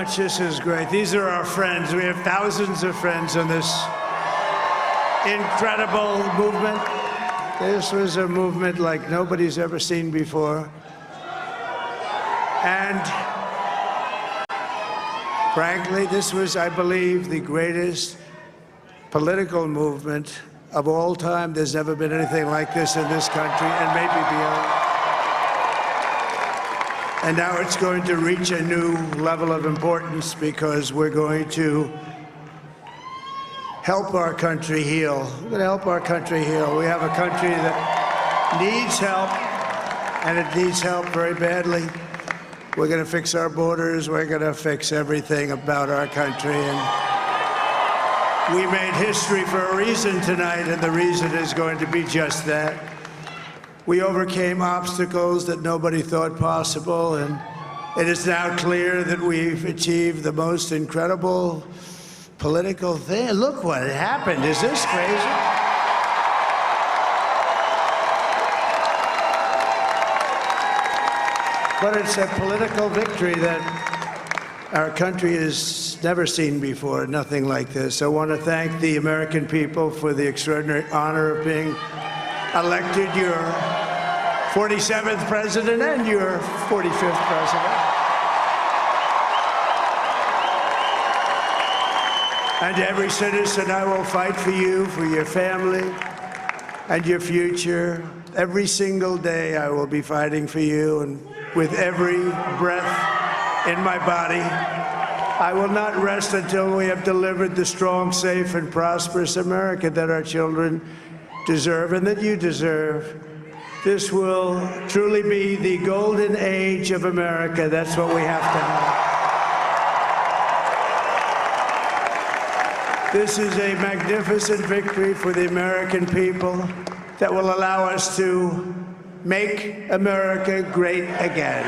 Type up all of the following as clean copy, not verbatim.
much. This is great. These are our friends. We have thousands of friends in this incredible movement. This was a movement like nobody's ever seen before. And frankly, this was, I believe, the greatest political movement of all time. There's never been anything like this in this country, and maybe beyond. And now it's going to reach a new level of importance because we're going to help our country heal. We're going to help our country heal. We have a country that needs help, and it needs help very badly. We're going to fix our borders. We're going to fix everything about our country. And we made history for a reason tonight, and the reason is going to be just that. We overcame obstacles that nobody thought possible, and it is now clear that we've achieved the most incredible political thing. Look what happened. Is this crazy? But it's a political victory that our country has never seen before, nothing like this. I want to thank the American people for the extraordinary honor of being elected your 47th president and your 45th president. And to every citizen, I will fight for you, for your family, and your future. Every single day, I will be fighting for you, and with every breath in my body, I will not rest until we have delivered the strong, safe, and prosperous America that our children deserve and that you deserve. This will truly be the golden age of America. That's what we have to have. This is a magnificent victory for the American people that will allow us to make America great again.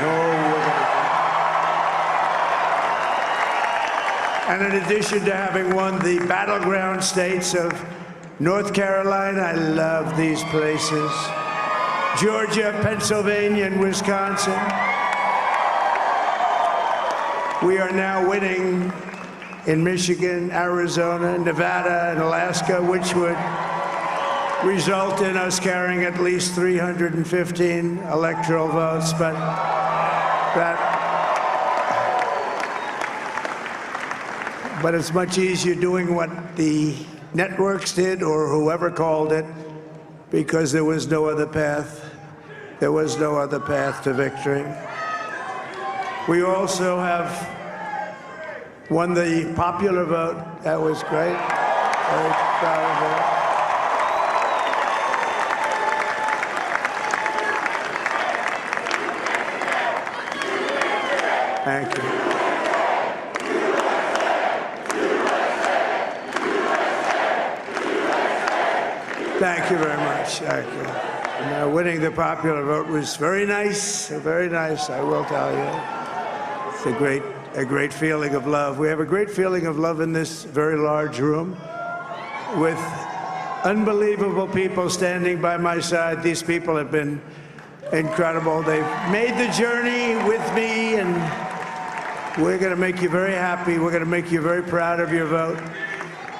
And in addition to having won the battleground states of North Carolina, I love these places, Georgia, Pennsylvania, and Wisconsin, we are now winning in Michigan, Arizona, Nevada, and Alaska, which would result in us carrying at least 315 electoral votes. But it's much easier doing what the networks did or whoever called it, because there was no other path. There was no other path to victory. We also have won the popular vote. That was great. Very proud of that. Thank you. Thank you very much. Thank you. And, winning the popular vote was very nice, I will tell you. It's a great feeling of love. We have a great feeling of love in this very large room with unbelievable people standing by my side. These people have been incredible. They've made the journey with me, and we're going to make you very happy. We're going to make you very proud of your vote.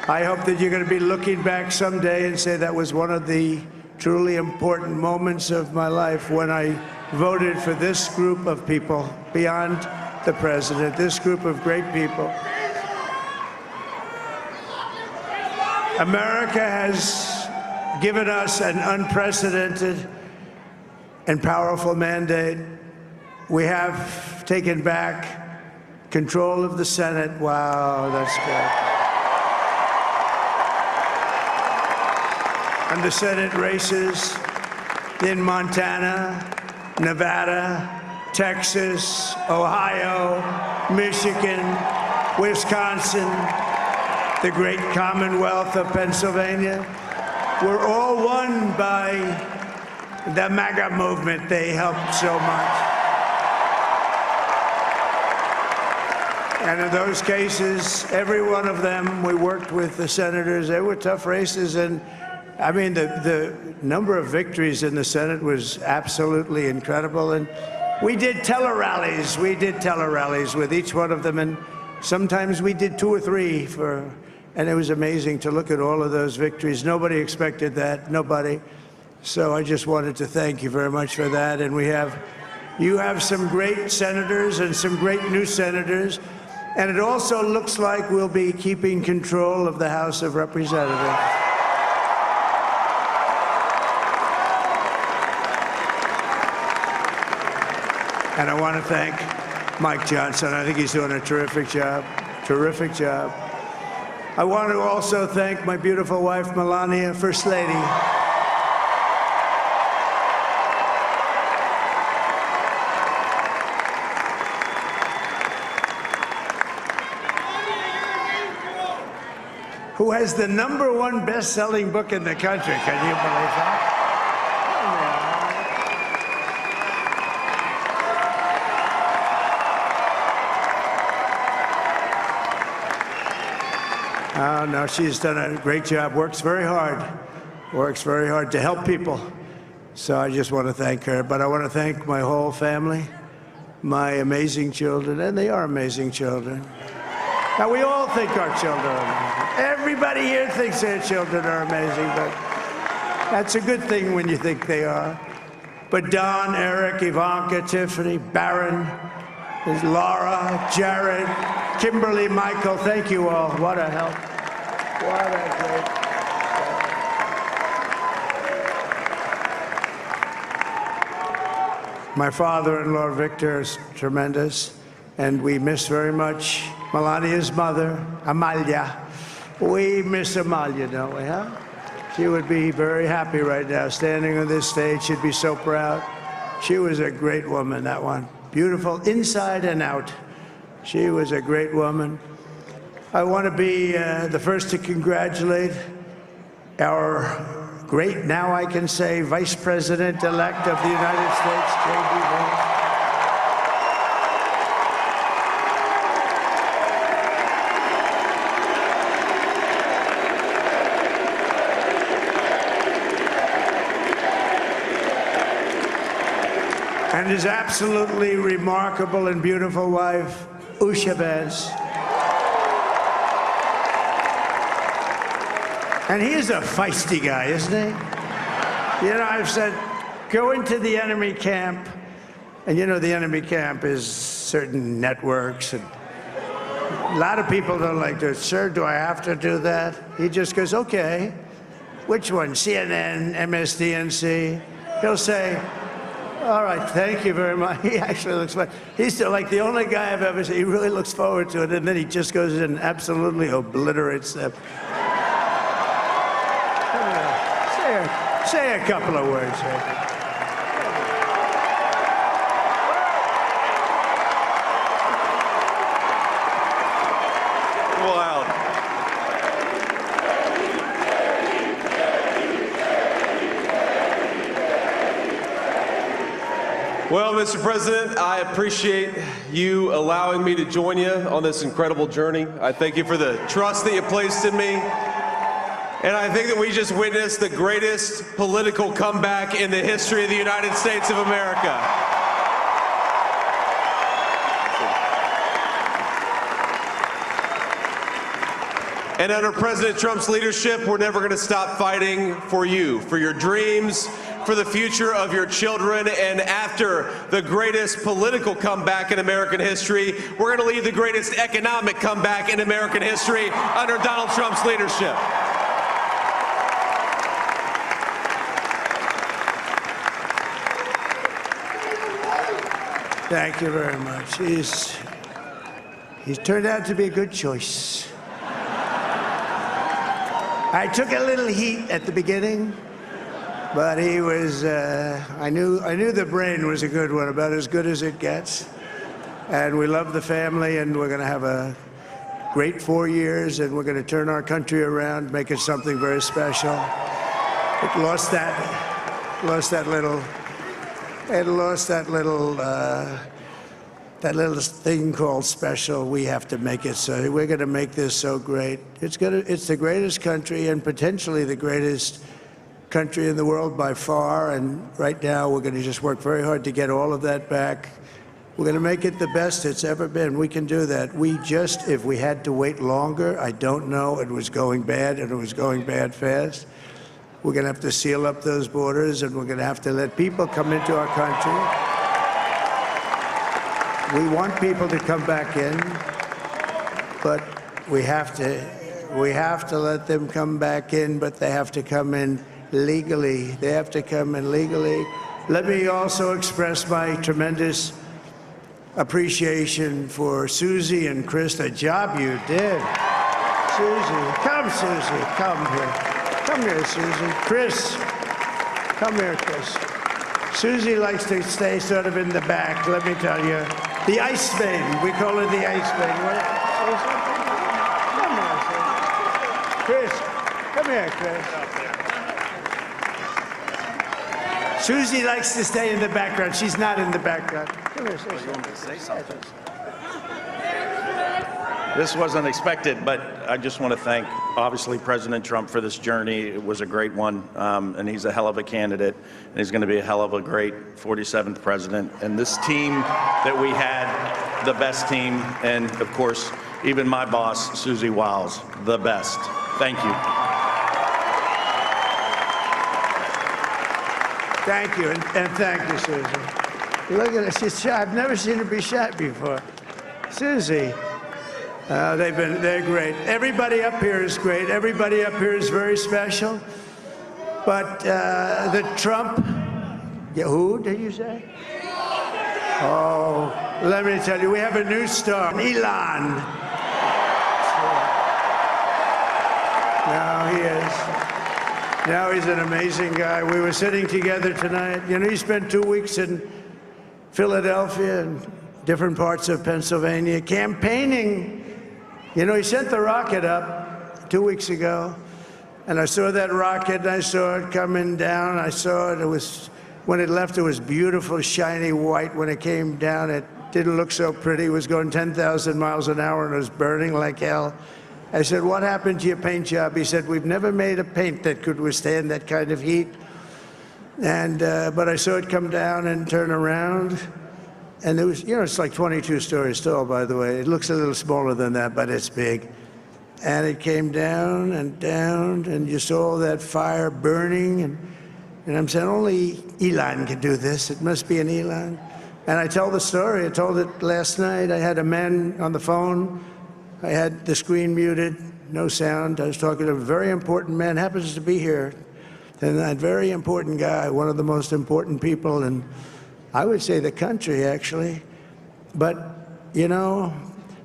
I hope that you're going to be looking back someday and say that was one of the truly important moments of my life when I voted for this group of people beyond the president, this group of great people. America has given us an unprecedented and powerful mandate. We have taken back control of the Senate. Wow, that's good. And the Senate races in Montana, Nevada, Texas, Ohio, Michigan, Wisconsin, the great Commonwealth of Pennsylvania, were all won by the MAGA movement. They helped so much. And in those cases, every one of them, we worked with the senators. They were tough races, and I mean, the number of victories in the Senate was absolutely incredible. And we did tele-rallies. We did tele-rallies with each one of them. And sometimes we did 2 or 3 and it was amazing to look at all of those victories. Nobody expected that, nobody. So I just wanted to thank you very much for that. And you have some great senators and some great new senators. And it also looks like we'll be keeping control of the House of Representatives. And I want to thank Mike Johnson. I think he's doing a terrific job. Terrific job. I want to also thank my beautiful wife, Melania, First Lady. Who has the #1 best-selling book in the country. Can you believe that? Oh, no, she's done a great job, works very hard to help people. So I just want to thank her. But I want to thank my whole family, my amazing children, and they are amazing children. Now, we all think our children are amazing. Everybody here thinks their children are amazing, but that's a good thing when you think they are. But Don, Eric, Ivanka, Tiffany, Barron, there's Laura, Jared, Kimberly, Michael, thank you all. What a help. What a great help. My father-in-law, Victor, is tremendous, and we miss very much Melania's mother, Amalia. We miss Amalia, don't we, huh? She would be very happy right now, standing on this stage. She'd be so proud. She was a great woman, that one. Beautiful inside and out. She was a great woman. I want to be the first to congratulate our great, now I can say, Vice President-elect of the United States, J.D. Vance. And his absolutely remarkable and beautiful wife, Usha Vance. And he is a feisty guy, isn't he? You know, I've said, go into the enemy camp, and you know the enemy camp is certain networks, and a lot of people don't like to, sir, do I have to do that? He just goes, okay, which one, CNN, MSDNC? He'll say, all right, thank you very much. He actually looks fine. He's still like the only guy I've ever seen. He really looks forward to it, and then he just goes in and absolutely obliterates them. Say a couple of words here. Well, Mr. President, I appreciate you allowing me to join you on this incredible journey. I thank you for the trust that you placed in me. And I think that we just witnessed the greatest political comeback in the history of the United States of America. And under President Trump's leadership, we're never going to stop fighting for you, for your dreams, for the future of your children. And after the greatest political comeback in American history, we're going to lead the greatest economic comeback in American history under Donald Trump's leadership. Thank you very much. He's turned out to be a good choice. I took a little heat at the beginning, but he was, I knew the brain was a good one, about as good as it gets. And we love the family, and we're going to have a great 4 years, and we're going to turn our country around, make it something very special. It lost that little thing called special. We have to make it so. We're going to make this so great. It's the greatest country, and potentially the greatest country in the world by far. And right now, we're going to just work very hard to get all of that back. We're going to make it the best it's ever been. We can do that. If we had to wait longer, I don't know. It was going bad, and it was going bad fast. We're going to have to seal up those borders, and we're going to have to let people come into our country. We want people to come back in, but we have to let them come back in, but they have to come in legally. They have to come in legally. Let me also express my tremendous appreciation for Susie and Chris, the job you did. Susie, come here. Come here, Susie. Chris, come here, Chris. Susie likes to stay sort of in the back, let me tell you. The Ice Maiden, we call her the Ice Maiden. Come here, Chris, come here, Chris. Susie likes to stay in the background. She's not in the background. Come here, Susie. This wasn't expected, but I just want to thank, obviously, President Trump for this journey. It was a great one, and he's a hell of a candidate, and he's going to be a hell of a great 47th president. And this team that we had, the best team, and, of course, even my boss, Susie Wiles, the best. Thank you. Thank you, and thank you, Susie. Look at her, she's shy. I've never seen her be shy before. Susie. They're great. Everybody up here is great. Everybody up here is very special. But the Trump, who did you say? Oh, let me tell you, we have a new star, Elon. Now he is. Now he's an amazing guy. We were sitting together tonight. You know, he spent 2 weeks in Philadelphia and different parts of Pennsylvania campaigning. You know, he sent the rocket up 2 weeks ago, and I saw that rocket, and I saw it coming down. I saw it. When it left, it was beautiful, shiny white. When it came down, it didn't look so pretty. It was going 10,000 miles an hour, and it was burning like hell. I said, what happened to your paint job? He said, we've never made a paint that could withstand that kind of heat. And but I saw it come down and turn around. And it was, you know, it's like 22 stories tall, by the way. It looks a little smaller than that, but it's big. And it came down, and you saw that fire burning. And I'm saying, only Elon can do this. It must be an Elon. And I tell the story. I told it last night. I had a man on the phone. I had the screen muted, no sound. I was talking to a very important man, happens to be here. And that very important guy, one of the most important people in, I would say, the country, actually. But, you know,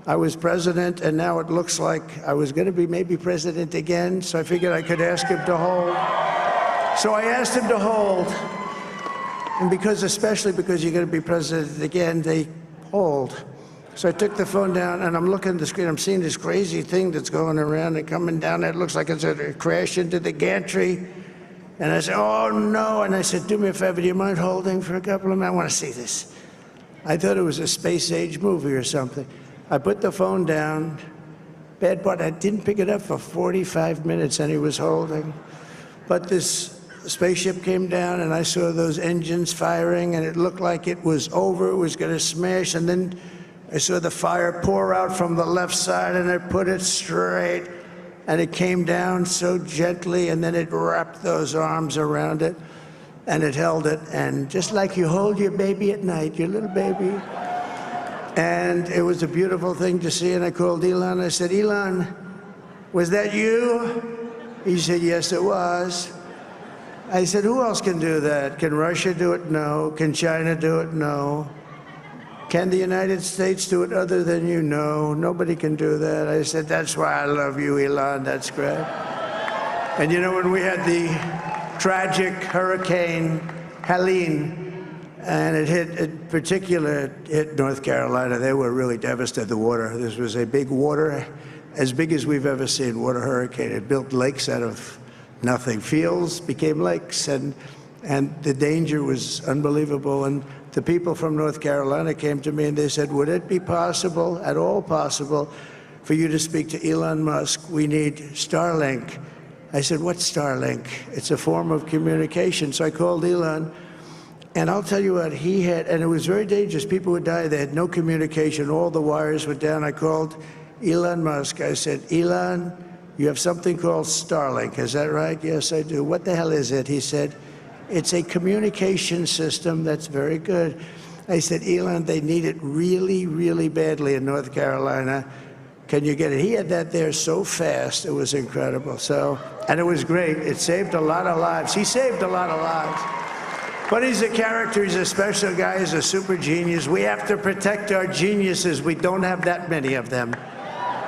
I was president, and now it looks like I was going to be maybe president again, so I figured I could ask him to hold. So I asked him to hold. And especially because you're going to be president again, they hold. So I took the phone down, and I'm looking at the screen. I'm seeing this crazy thing that's going around and coming down. It looks like it's going to crash into the gantry. And I said, oh, no. And I said, do me a favor, do you mind holding for a couple of minutes? I want to see this. I thought it was a space-age movie or something. I put the phone down. Bad part, I didn't pick it up for 45 minutes, and he was holding. But this spaceship came down, and I saw those engines firing, and it looked like it was over. It was going to smash. And then I saw the fire pour out from the left side, and I put it straight. And it came down so gently, and then it wrapped those arms around it, and it held it. And just like you hold your baby at night, your little baby. And it was a beautiful thing to see. And I called Elon. I said, Elon, was that you? He said, yes, it was. I said, who else can do that? Can Russia do it? No. Can China do it? No. Can the United States do it other than you? No, nobody can do that. I said, that's why I love you, Elon. That's great. And you know, when we had the tragic Hurricane Helene, and it hit North Carolina, they were really devastated, the water. This was a big water, as big as we've ever seen, water hurricane. It built lakes out of nothing. Fields became lakes, and the danger was unbelievable. And the people from North Carolina came to me and they said, would it be possible, at all possible, for you to speak to Elon Musk? We need Starlink. I said, what's Starlink? It's a form of communication. So I called Elon, And I'll tell you what, he had, and it was very dangerous. People would die. They had no communication. All the wires were down. I called Elon Musk. I said, Elon, you have something called Starlink. Is that right? Yes, I do. What the hell is it? He said, it's a communication system that's very good. I said, Elon, they need it really, really badly in North Carolina. Can you get it? He had that there so fast. It was incredible. So, and it was great. It saved a lot of lives. He saved a lot of lives. But he's a character. He's a special guy. He's a super genius. We have to protect our geniuses. We don't have that many of them.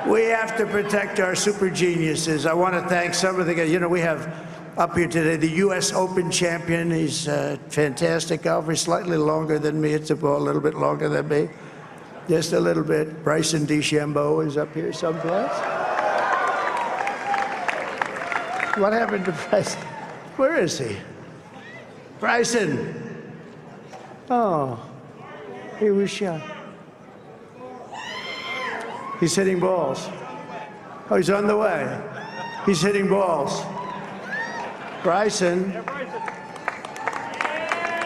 We have to protect our super geniuses. I want to thank some of the guys. You know, we have up here today the U.S. Open champion. He's a fantastic golfer. He's slightly longer than me. It's a little bit longer than me. Just a little bit. Bryson DeChambeau is up here someplace. What happened to Bryson? Where is he? Bryson. Oh, he was shot. He's hitting balls. Oh, he's on the way. He's hitting balls. Bryson.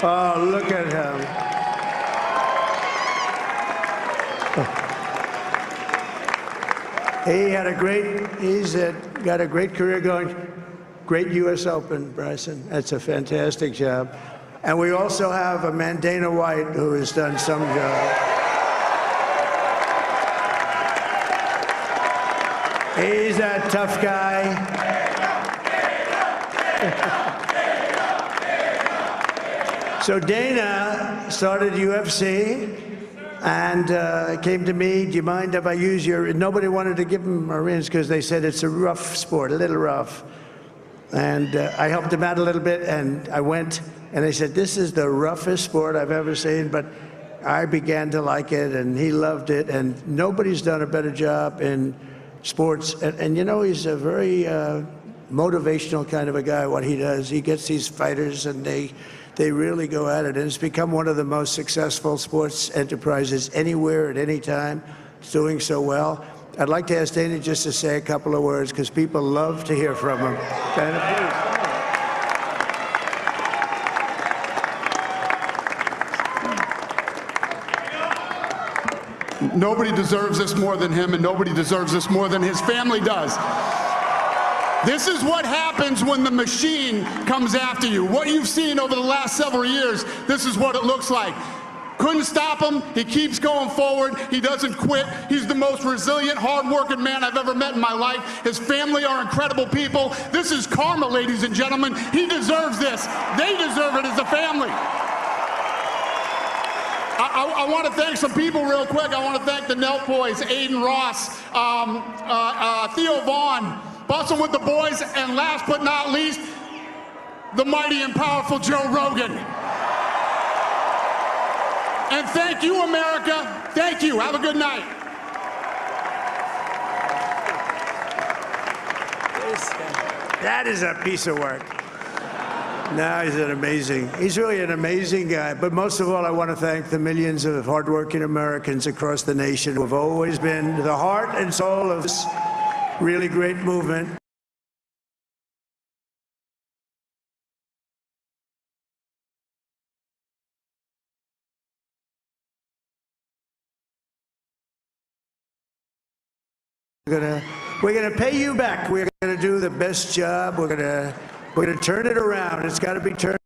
Oh, look at him. He had a great, got a great career going. Great U.S. Open, Bryson. That's a fantastic job. And we also have a man, Dana White, who has done some job. He's a tough guy. So Dana started UFC and came to me, do you mind if I use your, nobody wanted to give him a rinse because they said it's a rough sport, a little rough. And I helped him out a little bit, and I went, and they said, this is the roughest sport I've ever seen, but I began to like it, and he loved it, and nobody's done a better job in sports. And you know, he's a very motivational kind of a guy, what he does. He gets these fighters, and they really go at it, and it's become one of the most successful sports enterprises anywhere at any time. It's doing so well. I'd like to ask Dana just to say a couple of words, because people love to hear from him. Dana, please. Nobody deserves this more than him, and nobody deserves this more than his family does. This is what happens when the machine comes after you. What you've seen over the last several years, this is what it looks like. Couldn't stop him. He keeps going forward. He doesn't quit. He's the most resilient, hard-working man I've ever met in my life. His family are incredible people. This is karma, ladies and gentlemen. He deserves this. They deserve it as a family. I want to thank some people real quick. I want to thank the Nelk boys, Aiden Ross, Theo Vaughn, Bustin' with the Boys, and last but not least, the mighty and powerful Joe Rogan. And thank you, America. Thank you. Have a good night. that is a piece of work. No, he's really an amazing guy. But most of all, I want to thank the millions of hardworking Americans across the nation who have always been the heart and soul of this really great movement. We're gonna pay you back. We're gonna do the best job. We're gonna turn it around. It's got to be turned.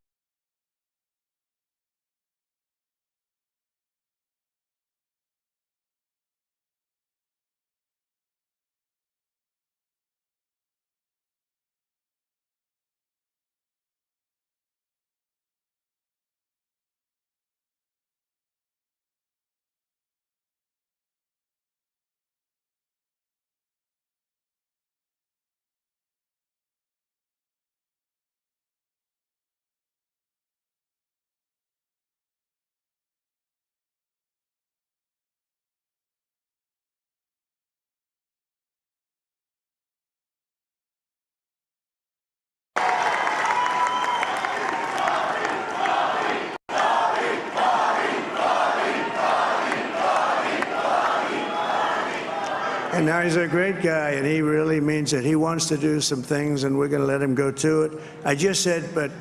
And now he's a great guy, and he really means it. He wants to do some things, and we're going to let him go to it. I just said, but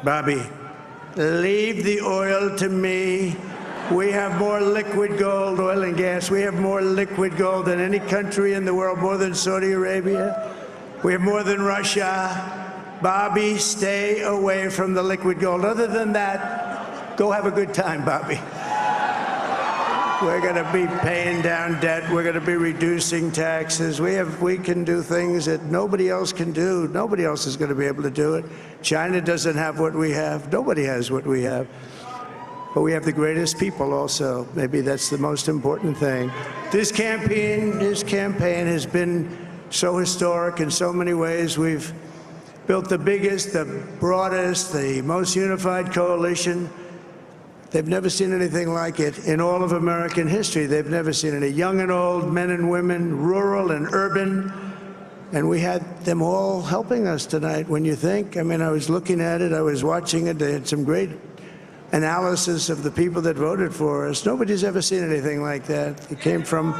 Bobby, Leave the oil to me. We have more liquid gold, oil and gas. We have more liquid gold than any country in the world, more than Saudi Arabia. We have more than Russia. Bobby, stay away from the liquid gold. Other than that, go have a good time, Bobby. We're going to be paying down debt. We're going to be reducing taxes. We can do things that nobody else can do. Nobody else is going to be able to do it. China doesn't have what we have. Nobody has what we have. But we have the greatest people also. Maybe that's the most important thing. This campaign has been so historic in so many ways. We've built the biggest, the broadest, the most unified coalition. They've never seen anything like it in all of American history. They've never seen it. Young and old, men and women, rural and urban. And we had them all helping us tonight. When you think, I mean, I was looking at it, I was watching it. They had some great analysis of the people that voted for us. Nobody's ever seen anything like that. They came from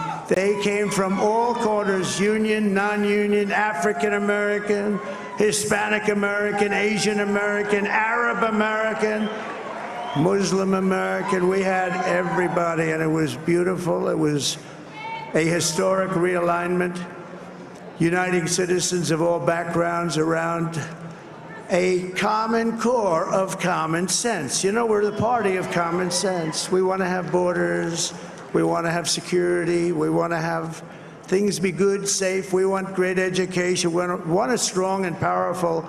all corners, union, non-union, African American, Hispanic American, Asian American, Arab American, Muslim American. We had everybody, and it was beautiful. It was a historic realignment, uniting citizens of all backgrounds around a common core of common sense. You know, we're the party of common sense. We want to have borders. We want to have security. We want to have things be good, safe. We want great education. We want a strong and powerful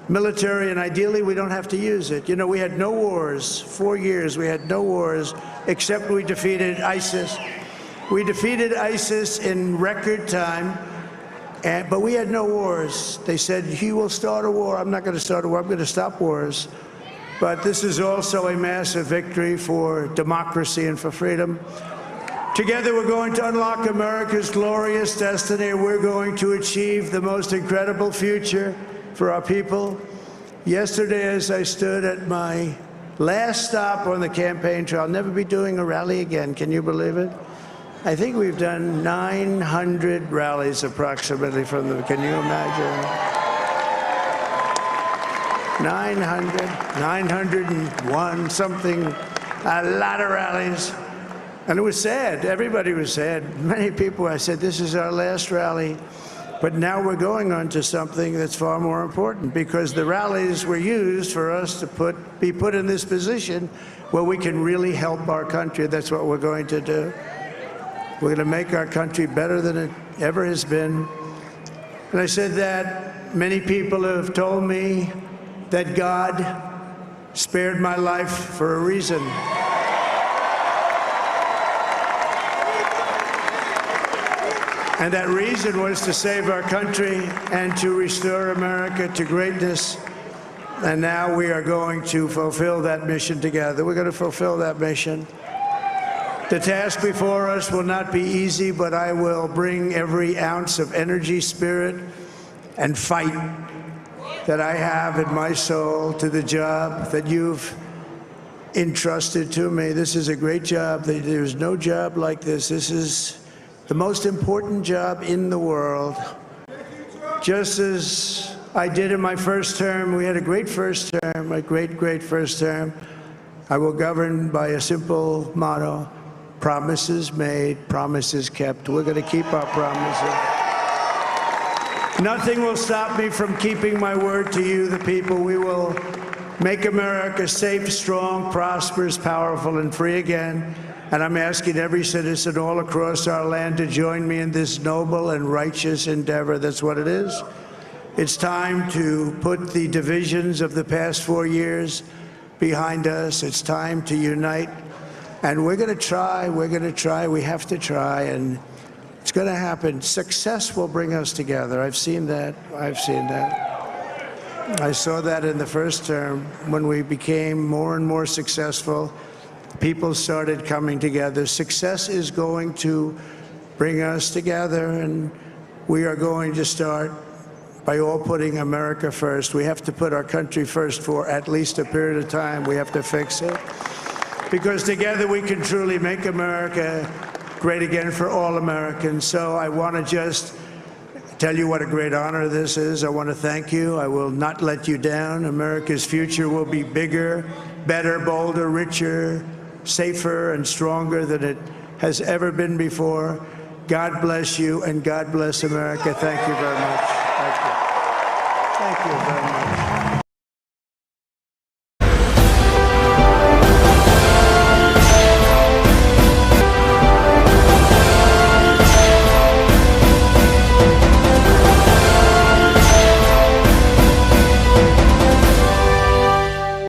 military, and ideally we don't have to use it. You know, we had no wars. 4 years we had no wars, except we defeated ISIS. We defeated ISIS in record time, but we had no wars. They said, he will start a war. I'm not going to start a war. I'm going to stop wars. But this is also a massive victory for democracy and for freedom. Together, we're going to unlock America's glorious destiny. We're going to achieve the most incredible future for our people. Yesterday, as I stood at my last stop on the campaign trail, I'll never be doing a rally again. Can you believe it? I think we've done 900 rallies approximately from them. Can you imagine? 900, 901, something, a lot of rallies. And it was sad. Everybody was sad. Many people, I said, this is our last rally. But now we're going on to something that's far more important, because the rallies were used for us to be put in this position where we can really help our country. That's what we're going to do. We're going to make our country better than it ever has been. And I said that many people have told me that God spared my life for a reason. And that reason was to save our country and to restore America to greatness. And now we are going to fulfill that mission together. We're going to fulfill that mission. The task before us will not be easy, but I will bring every ounce of energy, spirit, and fight that I have in my soul to the job that you've entrusted to me. This is a great job. There's no job like this. This is the most important job in the world. Just as I did in my first term, we had a great first term, a great, great first term. I will govern by a simple motto: promises made, promises kept. We're going to keep our promises. Nothing will stop me from keeping my word to you, the people. We will make America safe, strong, prosperous, powerful, and free again. And I'm asking every citizen all across our land to join me in this noble and righteous endeavor. That's what it is. It's time to put the divisions of the past 4 years behind us. It's time to unite. And we're going to try, we have to try, and it's going to happen. Success will bring us together. I've seen that. I saw that in the first term when we became more and more successful. People started coming together. Success is going to bring us together, and we are going to start by all putting America first. We have to put our country first for at least a period of time. We have to fix it, because together we can truly make America great again for all Americans. So I want to just tell you what a great honor this is. I want to thank you. I will not let you down. America's future will be bigger, better, bolder, richer, safer, and stronger than it has ever been before. God bless you, and God bless America. Thank you very much. Thank you. Thank you very much.